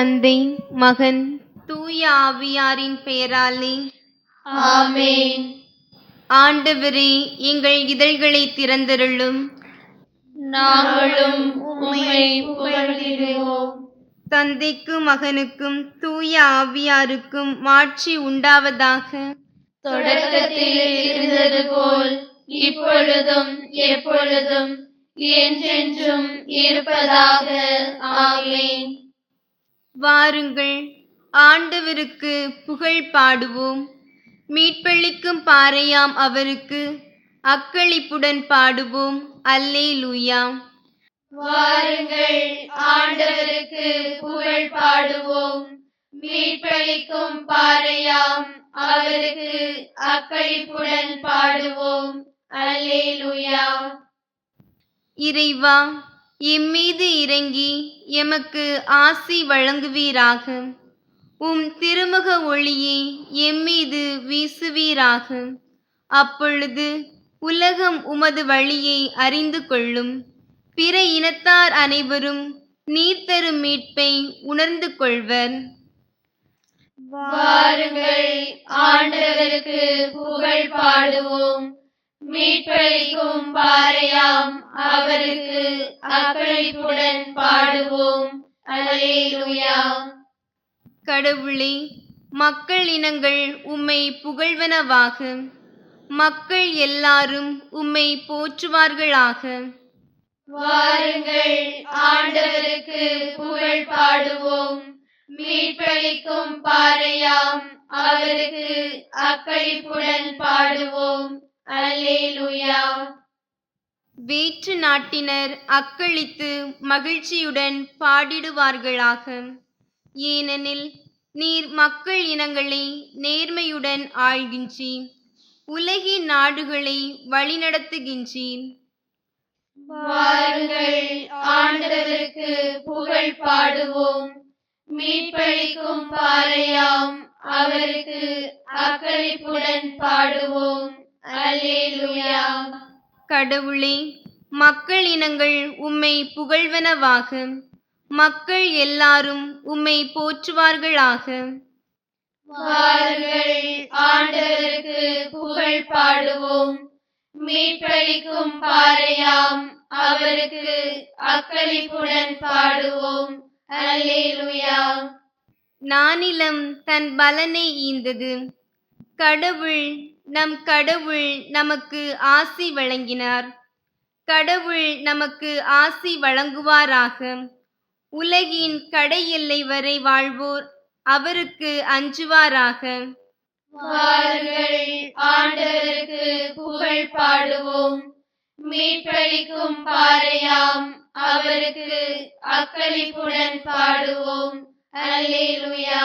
தந்தை, மகன், தூய ஆவியாரின் பெயராலே ஆமென். ஆண்டவரே, எங்கள் இதழ்களை திறந்தருளும். நாங்களும் உம்மை புகழ்ந்திடுவோம். தந்தைக்கும் மகனுக்கும் தூய ஆவியாருக்கும் மாட்சி உண்டாவதாக. தொடக்கத்தில் இருந்தது போல் இப்பொழுதும் எப்பொழுதும் என்றென்றும் இருப்பதாக. ஆமென். வாருங்கள், ஆண்டவருக்கு புகழ் பாடுவோம். மீட்பளிக்கும் பாறையாம் அவருக்கு அக்களிப்புடன் பாடுவோம். அல்லேலூயா. வாருங்கள், ஆண்டவருக்கு புகழ் பாடுவோம். மீட்பளிக்கும் பாறையாம் அவருக்கு அக்களிப்புடன் பாடுவோம். அல்லேலூயா. இறைவா, எம்மீது இறங்கி எமக்கு ஆசி வழங்குவீராக. உம் திருமுக ஒளியை எம்மீது வீசுவீராக. அப்பொழுது உலகம் உமது வழியை அறிந்து கொள்ளும். பிற இனத்தார் அனைவரும் நீர் தரும் மீட்பை உணர்ந்து கொள்வர். வாருங்கள், ஆண்டவருக்கு புகழ் பாடுவோம். மீட்பளிக்கும் பாறையாம் அவருக்கு அக்களிப்புடன் பாடுவோம். அல்லேலூயா. கடவுளே, மக்கள் இனங்கள் உம்மை புகழ்வனவாக. மக்கள் எல்லாரும் உம்மை போற்றுவார்களாக. வாருங்கள், ஆண்டவருக்கு புகழ் பாடுவோம். மீட்பளிக்கும் பாறையாம் அவருக்கு அக்களிப்புடன் பாடுவோம். அல்லேலூயா. வேற்று நாட்டினர் அக்களித்து மகிழ்ச்சியுடன் பாடிடுவார்களாக. ஏனெனில் நீர் மக்கள் இனங்களை நேர்மையுடன் ஆள்கின்றீர். உலகின் நாடுகளை வழிநடத்துகின்றீர். வாருங்கள், ஆண்டவருக்கு புகழ் பாடுவோம். மீட்பளிக்கும் பாறையாம் அவருக்கு அக்களிப்புடன் பாடுவோம். அல்லேலூயா. கடவுளே, மக்கள் இனங்கள் உம்மை புகழ்வனவாக. மக்கள் எல்லாரும் உம்மை போற்றுவார்களாக. வாருங்கள், ஆண்டவருக்கு புகழ் பாடுவோம். மீட்பளிக்கும் பாறையாம் அவருக்கு அக்களிப்புடன் பாடுவோம். அல்லேலூயா. நானிலம் தன் பலனை ஈந்தது. நம் கடவுள் நமக்கு ஆசி வழங்கினார். கடவுள் நமக்கு ஆசி வழங்குவாராக. உலகின் கடை எல்லை வரை வாழ்வோர் அவருக்கு அஞ்சுவாராக. வாருங்கள், ஆண்டவருக்கு புகழ் பாடுவோம். மீட்பளிக்கும் பாறையாம் அவருக்கு அக்களிப்புடன் பாடுவோம். அல்லேலூயா.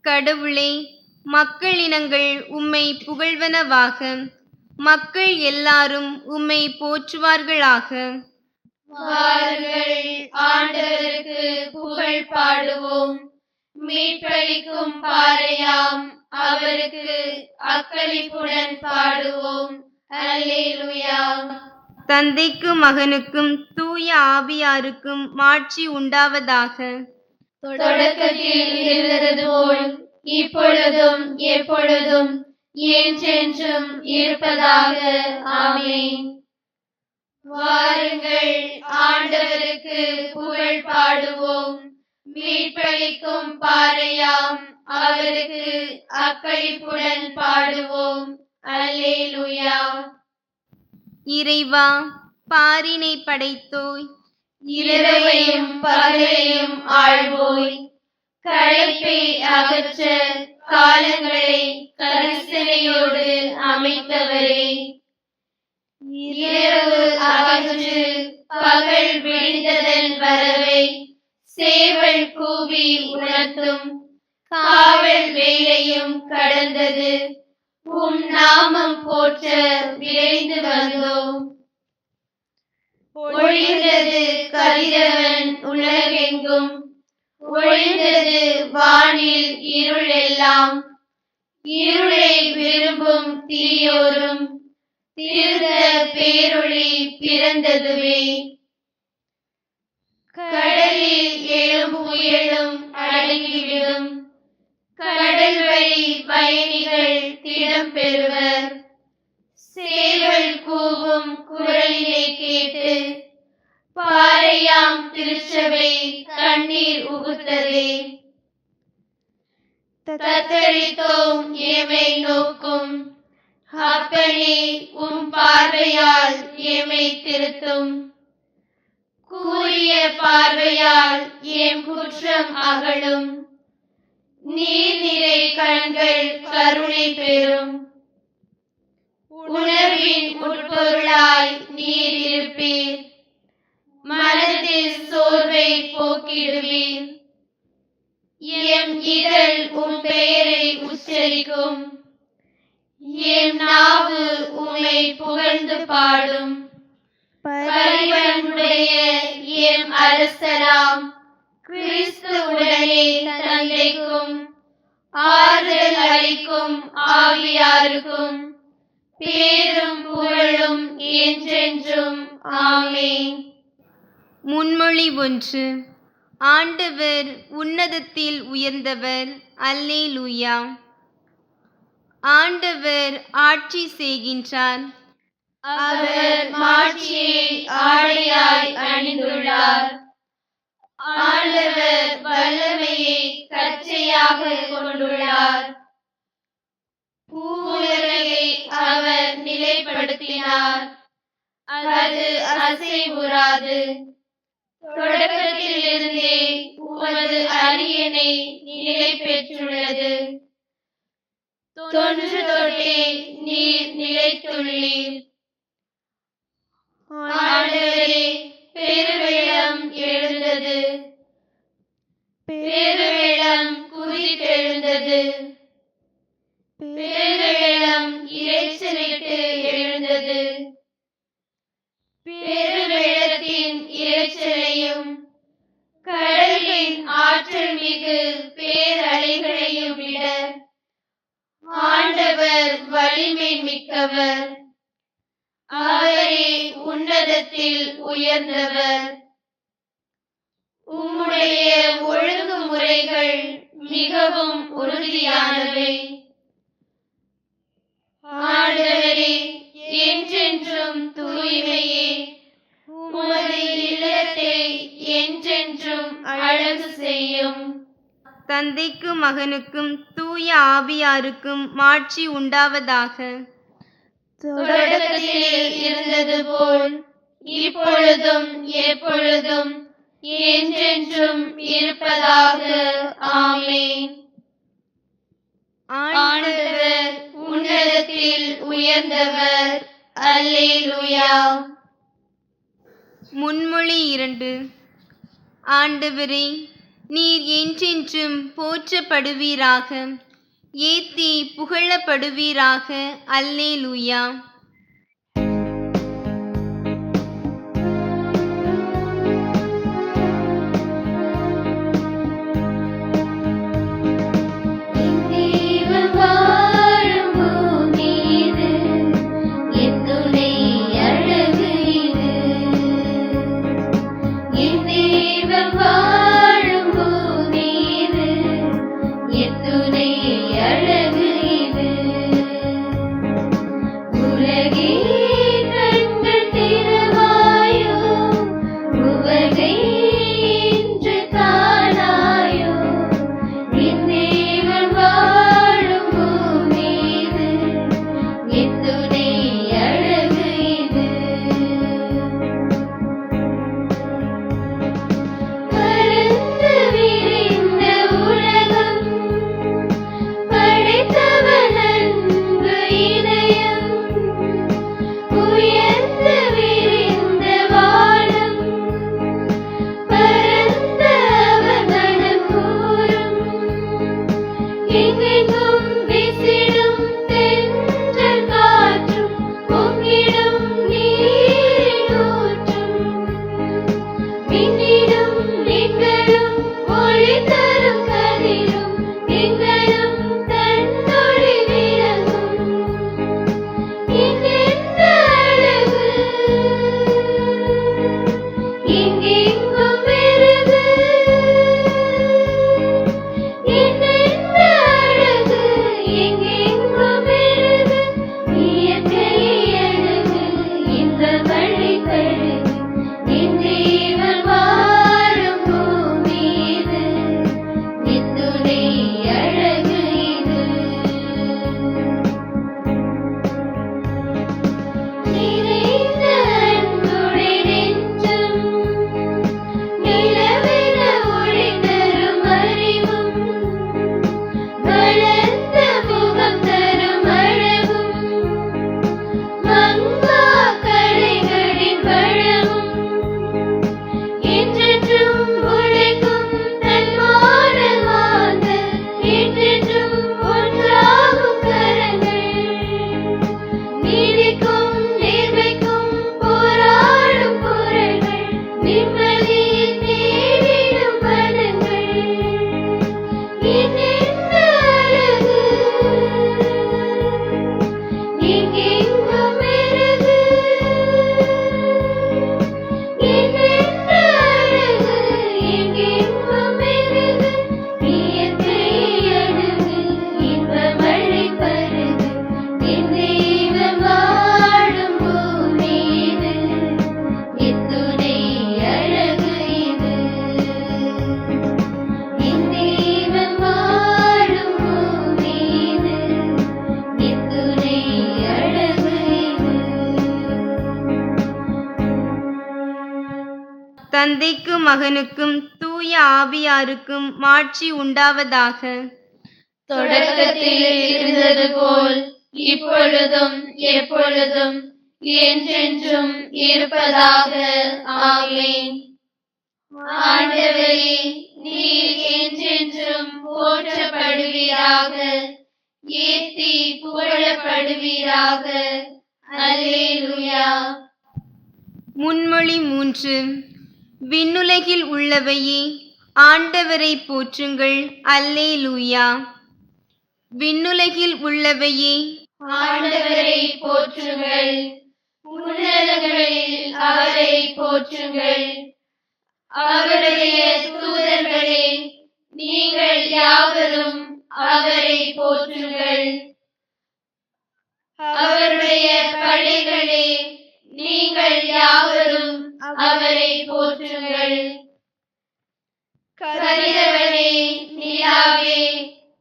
கடவுளே, மக்கள் இனங்கள் உம்மை புகழ்வனவாக. மக்கள் எல்லாரும் உம்மை போற்றுவார்களாக. வாருங்கள், ஆண்டவருக்கு புகழ் பாடுவோம். மீட்பளிக்கும் பாறையாம் அவருக்கு அக்களிப்புடன் பாடுவோம். அல்லேலூயா. தந்தைக்கும் மகனுக்கும் தூய ஆவியாருக்கும் மாட்சி உண்டாவதாக. தொடக்கத்தில் இருந்தது போல் இப்பொழுதும் எப்பொழுதும் என்றென்றும் இருப்பதாக. ஆமென். வாருங்கள், ஆண்டவருக்கு புகழ் பாடுவோம். மீட்பளிக்கும் பாறையாம் அவருக்கு அக்களிப்புடன் பாடுவோம். அல்லேலூயா. இறைவா, பாரினை படைத்தோய். இரவையும் பகலையும் ஆள்வோய். களைப்பை அகற்ற காலங்களை கரிசனையோடு அமைத்தவரே. இரவு அகன்று பகல் விடிந்ததன் வரவை சேவல் கூவி உணர்த்தும் காவல் வேளையும் கடந்தது. உம் நாமம் போற்ற விரைந்து வந்தோம். ஒளிர்ந்தது கதிரவன் உலகெங்கும். ஒளிர்ந்தது வானில் இருள் எல்லாம். இருளை விரும்பும் தீயோரும் திருந்த பேரொளி பிறந்ததுவே. கடலில் எழும் புயலும் இடம்பெறுவர். சேவல் கூவும் குரலினை கேட்டு பாறையாம் திருச்சபை கண்ணீர் உகுத்ததே. தத்தளித்தோம் எமை நோக்கும் அப்பனே, உம் பார்வையால் எமை திருத்தும். கூரிய பார்வையால் எம் குற்றம் அகலும். நீர் நிறை கண்கள் கருணை பெறும். உணர்வின் உட்பொருளாய் நீர் இருப்பீர். மனதில் சோர்வை போக்கிடுவீர். எம் இதழ் உம் பெயரை உச்சரிக்கும். எம் நாவு உம்மை புகழ்ந்து பாடும். பரிவன்புடைய எம் அரசராம் கிறிஸ்துவுடனே தந்தைக்கும் ஆறுதல் அளிக்கும் ஆவியாருக்கும் பேரும் புகழும் என்றென்றும். ஆமென். முன்மொழி 1. ஆண்டவர் உன்னதத்தில் உயர்ந்தவர். அல்லேலூயா. ஆண்டவர் ஆட்சி செய்கின்றார். அவர் மாட்சியை ஆடையாய் அணிந்துள்ளார். ஆண்டவர் வல்லமையை கச்சையாக கொண்டுள்ளார். பூவுலகை அவர் நிலைப்படுத்தினார். அது அசைவுறாது. தொடக்கத்திலிருந்தே உமது அரியணை நிலை பெற்றுள்ளது. தொன்று தொட்டே நீர் நிலைத்துள்ளீர். ஆண்டவரே, பெருவெள்ளம் எழுந்தது. பெருவெள்ளம் குதித்தெழுந்தது. பெருவெள்ளம் இரைச்சலிட்டு எழுந்தது. பெருவெள்ளத்தின் இரைச்சலையும் கடலின் ஆற்றல் மிகு பேரலைகளையும் விட ஆண்டவர் வலிமை மிக்கவர். அவரே உன்னதத்தில் உயர்ந்தவர். உம்முடைய ஒழுங்குமுறைகள் மிகவும் உறுதியானவை. ஆண்டவரே, என்றென்றும் தூய்மையே. உமது இல்லத்தை என்றென்றும் அழகு செய்யும். தந்தைக்கும் மகனுக்கும் தூய ஆவியாருக்கும் மாட்சி உண்டாவதாக. தொடக்கத்தில் இருந்தது போல் இப்பொழுதும் எப்பொழுதும் என்றென்றும் இருப்பதாக. ஆமென். ஆண்டவர் உன்னதத்தில் உயர்ந்தவர். அல்லேலூயா. முன்மொழி 2. ஆண்டவரே, நீர் என்றென்றும் போற்றப்படுவீராக. ஏத்தி புகழப்படுவீராக. அல்லேலூயா. உலகில் தந்தைக்கும் மகனுக்கும் தூய ஆவியாருக்கும் மாட்சி உண்டாவதாக. தொடக்கத்தில் இருந்தது போல் இப்பொழுதும் எப்பொழுதும் என்றென்றும் இருப்பதாக. ஆமென். ஆண்டவரே, நீர் என்றென்றும் போற்றப்படுவீராக, ஏத்தி புகழப்படுவீராக. அல்லேலூயா. முன்மொழி 3. விண்ணுலகில் உள்ளவையே ஆண்டவரை போற்றுங்கள். அல்லேலூயா. விண்ணுலகில் உள்ளவையே ஆண்டவரை போற்றுங்கள், உன்னதங்களில் அவரை போற்றுங்கள். அவருடைய தூதர்களே, நீங்கள் யாவரும் அவரை போற்றுங்கள். அவருடைய படைகளே, நீங்கள் யாவரும் அவரை போற்றுங்கள். கதிரவனே, நிலாவே,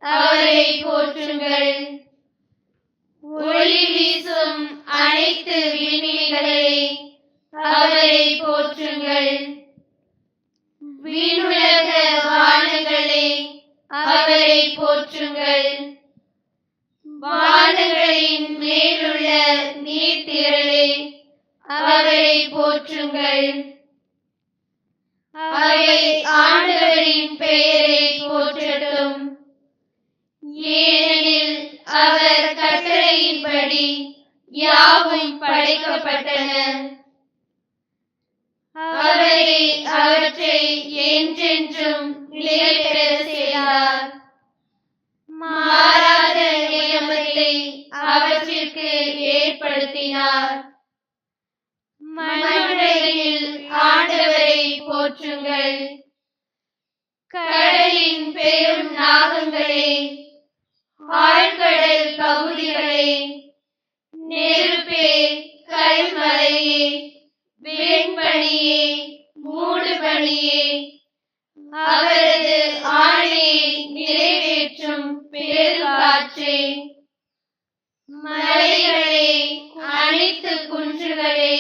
அவரை போற்றுங்கள். ஒளி வீசும் அனைத்து விண்மீன்களே, அவரை போற்றுங்கள். விண்ணுலக வானங்களே, அவரை போற்றுங்கள். வானங்களின் மேலுள்ள நீர்த்திரளே, அவரை போற்றுங்கள். அவை ஆண்டவரின் பெயரை போற்றட்டும், ஏனெனில் அவர் கட்டளையின்படி யாவும் படைக்கப்பட்டன. அவரே அவற்றை என்றென்றும் நிலை பெற செய்தார். மாறாத நியமத்தை அவற்றிற்கு ஏற்படுத்தினார். மண்ணுலகில் ஆண்டவரை போற்றுங்கள். கடலின் பெரும் நாகங்களே, ஆழ்கடல் பகுதிகளே, நெருப்பே, கல்மலையே, வெண்பனியே, மூடுபனியே, அவரது ஆணையை நிறைவேற்றும் பெருங்காற்றே, மலைகளே, அனைத்து குன்றுகளே,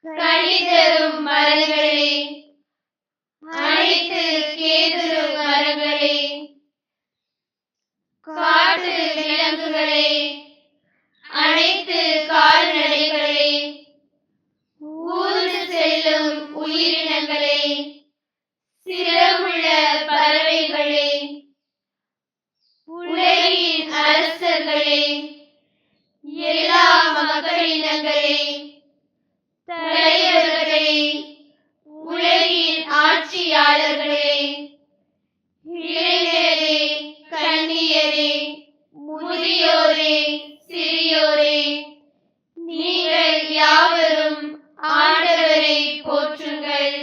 கனிதரும் மரங்களே, அனைத்து கேதுரு மரங்களே, காட்டு விலங்குகளே, அனைத்து கால்நடைகளே, ஊர்ந்து செல்லும் உயிரினங்களே, சிறகுள்ள பறவைகளே, உலகின் அரசர்களே, எல்லா மக்களினங்களே, தலைவர்களே, உலகின் ஆட்சியாளர்களே, இளைஞரே, கன்னியரே, முதியோரே, சிறியோரே, நீங்கள் யாவரும் ஆண்டவரை போற்றுங்கள்.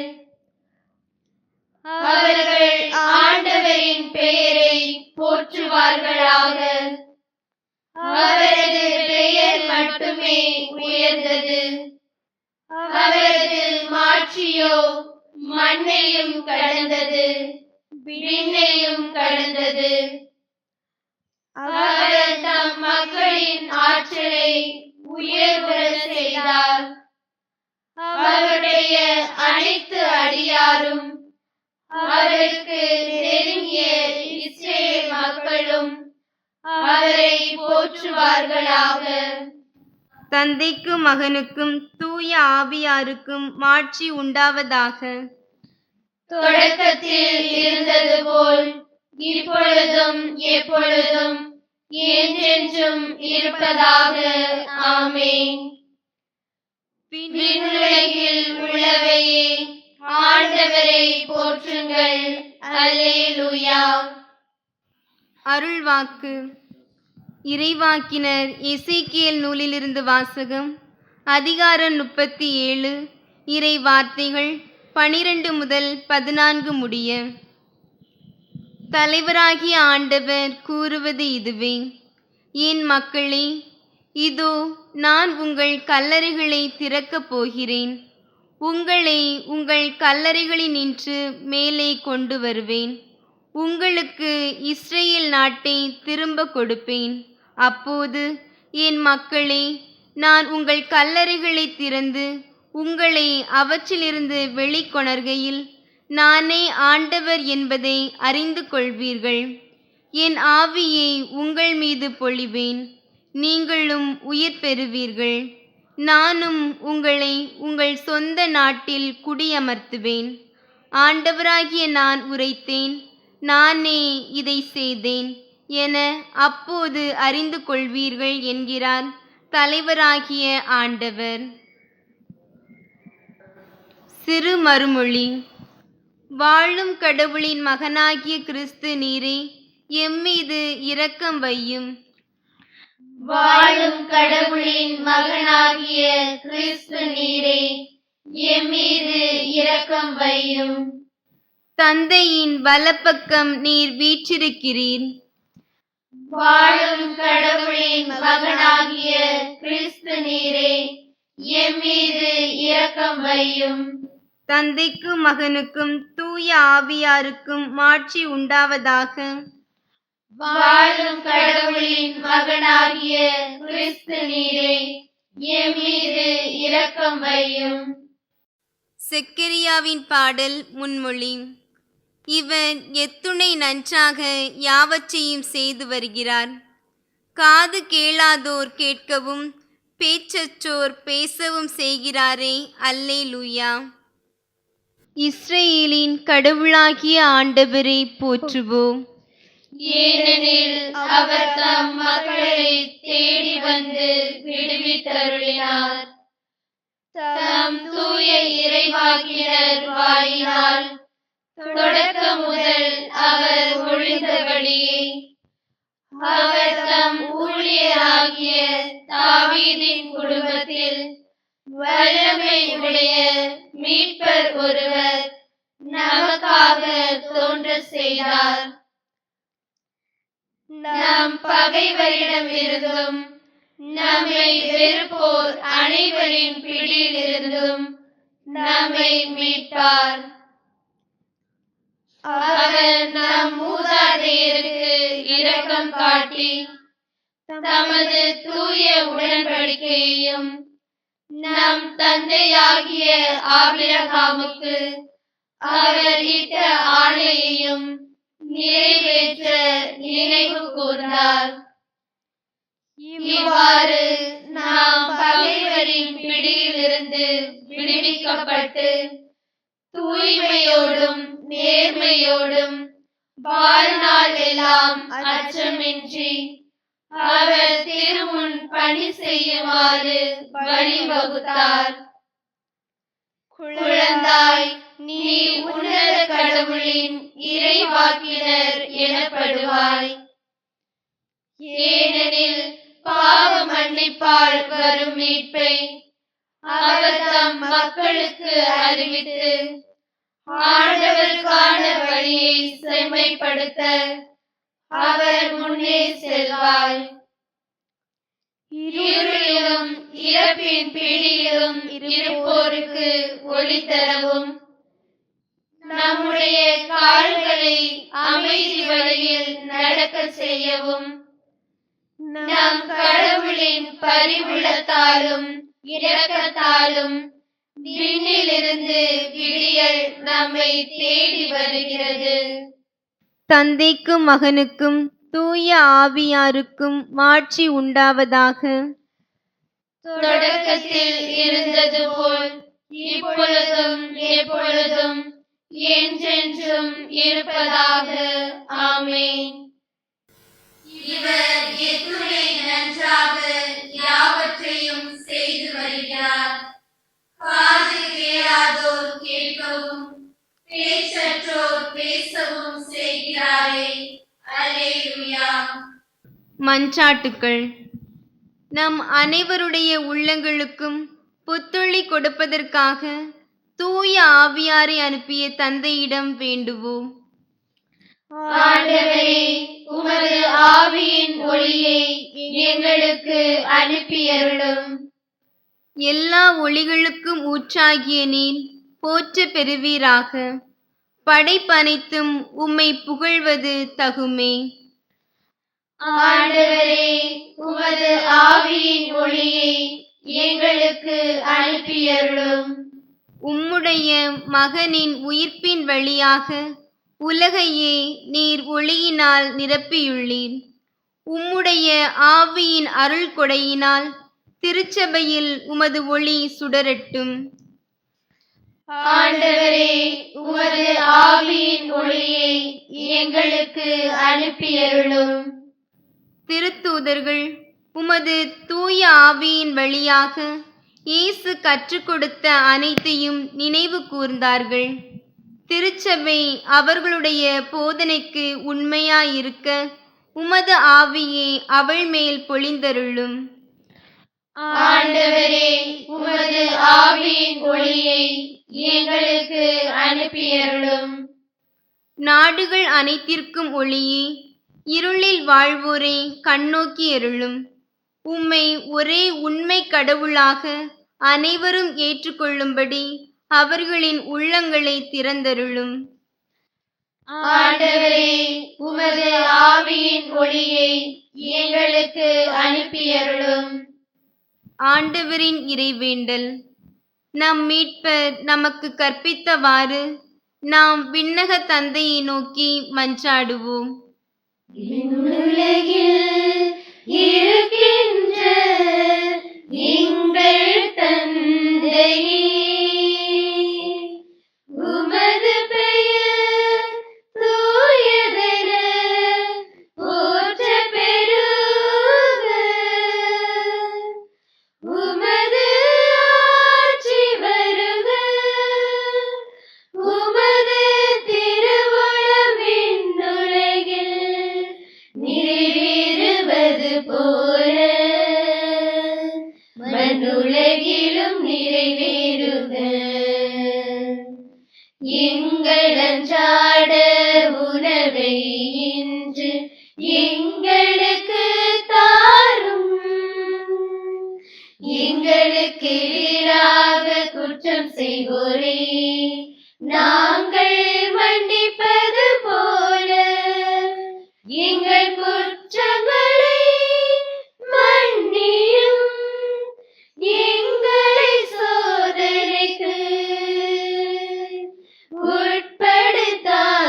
அவர்கள் ஆண்டவரின் பெயரை போற்றுவார்களாக. அவரது பெயர் மட்டுமே உயர்ந்தது. அவரது மாட்சியோ மண்ணையும் கடந்தது, விண்ணையும் கடந்தது. அவர் தம் மக்களின் ஆற்றலை உயர்வுற செய்தார். அவருடைய அனைத்து அடியாரும், அவருக்கு நெருங்கிய இஸ்ரேல் மக்களும் அவரை போற்றுவார்களாக. தந்தைக்கும் மகனுக்கும் தூய ஆவியாருக்கும் மாட்சி உண்டாவதாக. தொடக்கத்தில் இருந்தது போல் இப்பொழுதும் எப்பொழுதும் என்றென்றும் இருப்பதாக. ஆமென். விண்ணுலகில் உள்ளவையே ஆண்டவரை போற்றுங்கள். அல்லேலூயா. அருள்வாக்கு. இறைவாக்கினர் எசேக்கியேல் நூலிலிருந்து வாசகம். அதிகாரம் 37, இறை வார்த்தைகள் 12 முதல் 14 முடிய. தலைவராகிய ஆண்டவர் கூறுவது இதுவே: என் மக்களே, இதோ நான் உங்கள் கல்லறைகளை திறக்கப் போகிறேன். உங்களை உங்கள் கல்லறைகளினின்று மேலே கொண்டு வருவேன். உங்களுக்கு இஸ்ரேல் நாட்டை திரும்ப கொடுப்பேன். அப்போது என் மக்களே, நான் உங்கள் கல்லறைகளை திறந்து உங்களை அவற்றிலிருந்து வெளிக்கொணர்கையில் நானே ஆண்டவர் என்பதை அறிந்து கொள்வீர்கள். என் ஆவியை உங்கள் மீது பொழிவேன், நீங்களும் உயிர் பெறுவீர்கள். நானும் உங்களை உங்கள் சொந்த நாட்டில் குடியமர்த்துவேன். ஆண்டவராகிய நான் உரைத்தேன், நானே இதை செய்தேன் என அப்போது அறிந்து கொள்வீர்கள் என்கிறார் தலைவராகிய ஆண்டவர். சிறு மறுமொழி. வாழும் கடவுளின் மகனாகிய கிறிஸ்து நீரே, எம்மீது இரக்கம் வையும். வாழும் கடவுளின் மகனாகிய கிறிஸ்து நீரே, எம்மீது இரக்கம் வையும். தந்தையின் வலப்பக்கம் நீர் வீற்றிருக்கிறீர். வாழும் கடவுளின் மகனாகிய கிறிஸ்து நீரே, எம்மீது இரக்கம் வையும். தந்தைக்கும் மகனுக்கும் தூய ஆவியாருக்கும் மாட்சி உண்டாவதாக. வாழும் கடவுளின் மகனாகிய கிறிஸ்து நீரே, எம்மீது இரக்கம் வையும். செக்கரியாவின் பாடல் முன்மொழி. இவர் எத்துணை நன்றாக யாவற்றையும் செய்து வருகிறார். காது கேளாதோர் கேட்கவும் பேச்சற்றோர் பேசவும் செய்கிறாரே. அல்லேலூயா. இஸ்ரேலின் கடவுளாகிய ஆண்டவரை போற்றுவோம். ஏனெனில் அவர் தம் மக்களை தேடி வந்து விடுவித்தருளினார். தம் தூய இறைவாக்கினர் வாயினால் தொடக்கம் முதல் அவர் ஒழிந்தபடியே அவர் தம் ஊழியராகிய தாவீதின் குடும்பத்தில் வல்லமை உடைய மீட்பர் ஒருவர் நமக்காக தோன்ற செய்தார். நம் பகைவரிடமிருந்தும் நம்மை வெறுப்போர் அனைவரின் பிடியிலிருந்தும் நம்மை மீட்பார். அவர் நம் மூதாதையருக்கு இரக்கம் காட்டி தமது தூய உடன்படிக்கையையும் நம் தந்தையாகிய ஆபிரகாமுக்கு அவர் இட்ட ஆணையையும் நிறைவேற்ற நினைவு கூர்ந்தார். இவ்வாறு நாம் பகைவரின் பிடியிலிருந்து விடுவிக்கப்பட்டு தூய்மையோடும் நேர்மையோடும் வாழ்நாள் எல்லாம் அச்சமின்றி அவர் திருமுன் பணி செய்யுமாறு வழிவகுத்தார். குழந்தாய், நீ உன்னத கடவுளின் இறைவாக்கினர் எனப்படுவாய். ஏனெனில் பாவ மன்னிப்பால் வரும் மீட்பை அவர் தம் மக்களுக்கு அறிவித்து ஆண்டவருக்கான வழியை செம்மைப்படுத்த அவர் முன்னே செல்வாய். இருளிலும் இறப்பின் பிடியிலும் இருப்போருக்கு ஒளி தரவும் நம்முடைய கால்களை அமைதி வழியில் நடக்க செய்யவும் நம் கடவுளின் பரிவுள்ளத்தாலும் இரக்கத்தாலும் விண்ணிலிருந்து விடியல் நம்மை தேடி வருகிறது. தந்தைக்கும் மகனுக்கும் தூய ஆவியாருக்கும் மாட்சி உண்டாவதாக. தொடக்கத்தில் இருந்தது போல் இப்பொழுதும் எப்பொழுதும் என்றென்றும் இருப்பதாக. ஆமென். இவர் எத்துணை நன்றாக யாவற்றையும் செய்து வருகிறார். காது கேளாதோர் கேட்கவும் பேச்சற்றோர் பேசவும் செய்கிறாரே. அல்லேலூயா. மன்றாட்டுக்கள். நம் அனைவருடைய உள்ளங்களுக்கும் புத்துளி கொடுப்பதற்காக தூய ஆவியாரை அனுப்பிய தந்தையிடம் வேண்டுவோம். ஆண்டவரே, உமது ஆவியின் ஒளியை எங்களுக்கு அனுப்பியருளும். எல்லா ஒளிகளுக்கும் ஊற்றாகிய நீர் போற்ற பெறுவீராக. படைப்பனைத்தும் உம்மை புகழ்வது தகுமே. ஆண்டவரே, உமது ஆவியின் ஒளியை எங்களுக்கு அனுப்பியருளும். மகனின் உயிர்ப்பின் வழியாக உலகையே நீர் ஒளியினால் நிரப்பியுள்ளீர். உம்முடைய ஆவியின் அருள் கொடையினால் திருச்சபையில் உமது ஒளி சுடரட்டும். ஆண்டவரே, உமது ஆவியின் ஒளியை எங்களுக்கு அனுப்பியருளும். திருத்தூதர்கள் உமது தூய ஆவியின் வழியாக இயேசு கற்றுக் கொடுத்த அனைத்தையும் நினைவு கூர்ந்தார்கள். திருச்சபை அவர்களுடைய போதனைக்கு உண்மையாயிருக்க உமது ஆவியே அவள் மேல் பொழிந்தருளும். ஆண்டவரே, உமது ஆவியின் ஒளியை எங்களுக்கு அனுப்பியருளும். நாடுகள் அனைத்திற்கும் ஒளியே, இருளில் வாழ்வோரை கண்ணோக்கி அருளும். உம்மை ஒரே உண்மை கடவுளாக அனைவரும் ஏற்றுக்கொள்ளும்படி அவர்களின் உள்ளங்களை திறந்தருளும். ஆண்டவரே, உமது ஆவியின் ஒளியை எங்களுக்கு அனுப்பியருளும். ஆண்டவரின் இறைவேண்டல். நம் மீட்பர் நமக்கு கற்பித்தவாறு நாம் விண்ணக தந்தையை நோக்கி மன்றாடுவோம். உலகில் இருக்கின்ற எங்கள் தந்தையே, உமது பெயர் தூயதென போற்றப் பெறுக. உமது ஆட்சி வருக. உமது திருவுளம் விண்ணுலகில் நிறைவேறுவது போல மண்ணுலகிலும் நிறைவேறுக. எங்கள் அன்றாட உணவை இன்று எங்களுக்கு தாரும். எங்களுக்கு எதிராக குற்றம் செய்வோரே நாங்கள் மன்னிப்பது போல எங்கள் குற்றங்களை மன்னியும். எங்களை சோதனைக்கு உட்படுத்தாதேயும்,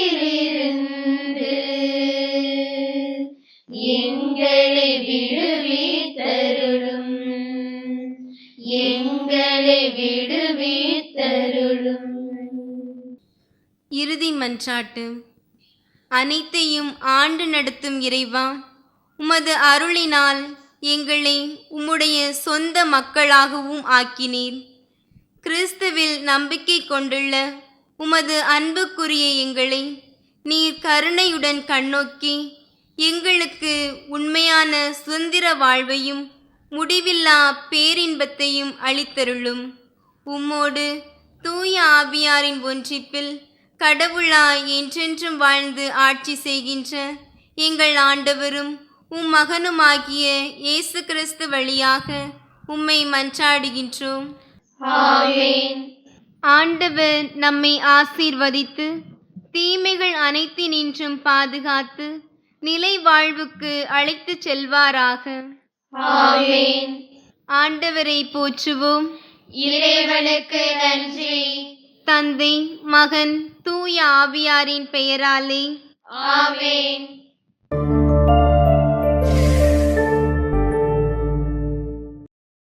தீமையிலிருந்து எங்களை விடுவித்தருளும். எங்களை விடுவித்தருளும். இறுதி மன்றாட்டு. அனைத்தையும் ஆண்டு நடத்தும் இறைவா, உமது அருளினால் எங்களை உம்முடைய சொந்த மக்களாகவும் ஆக்கினீர். கிறிஸ்துவில் நம்பிக்கை கொண்டுள்ள உமது அன்புக்குரிய எங்களை நீர் கருணையுடன் கண்ணோக்கி எங்களுக்கு உண்மையான சுதந்திர வாழ்வையும் முடிவில்லா பேரின்பத்தையும் அளித்தருளும். உம்மோடு தூய ஆவியாரின் ஒன்றிப்பில் கடவுளாய் என்றென்றும் வாழ்ந்து ஆட்சி செய்கின்ற எங்கள் ஆண்டவரும் உம் மகனுமாகிய இயேசு கிறிஸ்து வழியாக உம்மை மன்றாடுகின்றோம். ஆமென். ஆண்டவர் நம்மை ஆசீர்வதித்து தீமைகள் அனைத்தினின்றும் பாதுகாத்து நிலை வாழ்வுக்கு அழைத்துச் செல்வாராக. ஆமென். ஆண்டவரை போற்றுவோம். இறைவனுக்கு நன்றி. தந்தை, மகன், தூய ஆவியாரின் பெயராலே ஆமென்.